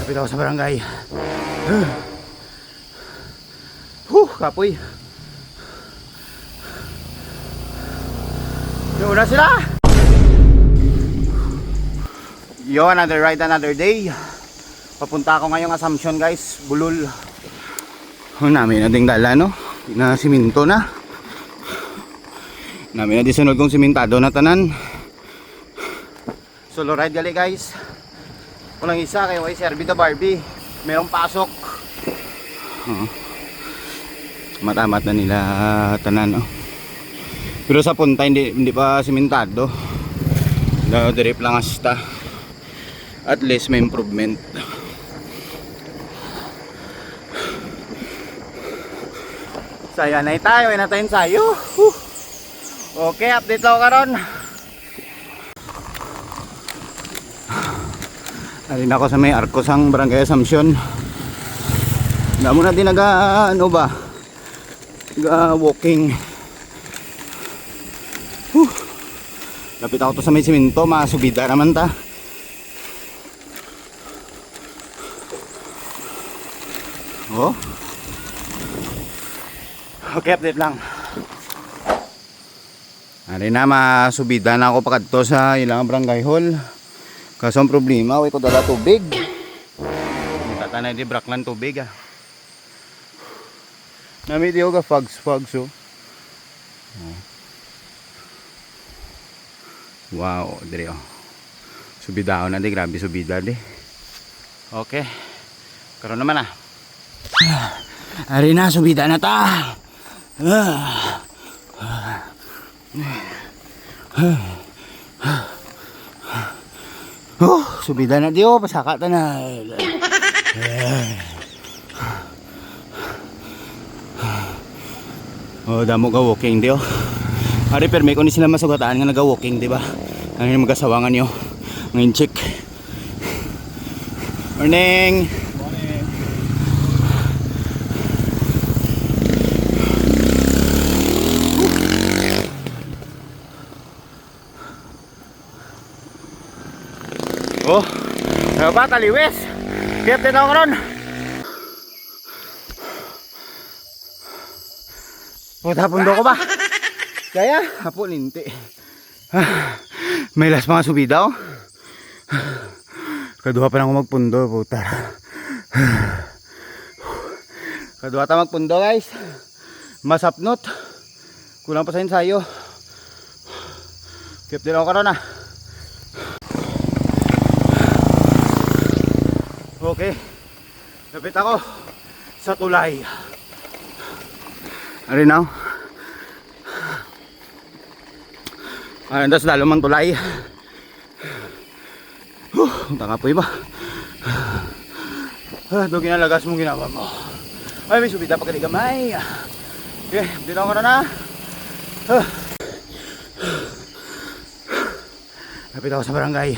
Kapit ako sa barangay. Kapoy. Yung una sila. Yo, another ride, another day. Papunta ako ngayong Assumption guys, Bulol. Namin na ding dala no, na siminto na. Namin na di sunod kong simentado na tanan. Solo ride gali guys. Walang isa kayo ay Serbi to Barbie. Merong pasok. Matamat na nila tanan no. Pero sa punta hindi pa simentado. Drip lang hasta. At least may improvement. Saya na tayo, na tayo ensayo. Okay, update lang karon. Alin ako sa may Arcosang Barangay Assumption. Hindi mo na din ano ba? Walking. Lapit ako to sa may simento, masubida naman ta. Oh. Okay, update lang. Alin na, masubida na ako pakadto sa ilang barangay hall. Kaso ang problema, way ko dala tubig. Tatanay di braklan tubig ah. Nami di ko fogs oh. Wow, dire oh. Subida ako na di, grabe subida di. Okay. Karon naman ah. Ari na, subida na ta. Subida na di oh, pasaka ta na. Oh, damo ka walking di oh. Ari perme ko ni sila masugataan nga naga-walking, di ba? Ang magasawangan niyo. Ng chick. Morning. Morning. Oh, ano ba taliwes? Kaya din ako ron. Puta pundo ko ba? Kaya, hapo linti. May last mga subida oh. Kaduha pa na ako magpundo, puta. Kaduha ta magpundo guys. Masapnot. Kulang pa sa ensayo. Keep din ako karon ah. Okay. Lapit ako sa tulay. Ari now. Andas lalo mang tulay. Tanga po iba. Doon kinalagas mong ginawa mo. Ay, may subita pa kanigamay. Okay, dito ako na. Lapit ako sa barangay.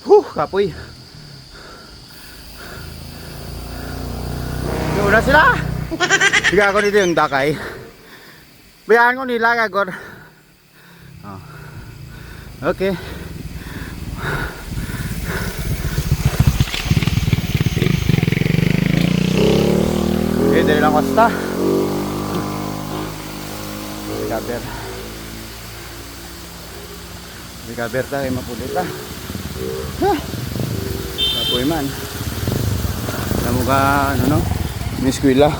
Kapoy. Yung una sila. Sige ako dito yung dakay. Bayaan ko nila kagor. Oh. Okay. Okay, dali lang kosta. Recover tayo mapulit ah. Kapoy man. Alam mo ka ano no? May eskwela.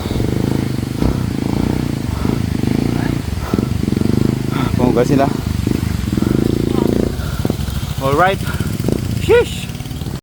Pumuga sila. Alright. Sheesh.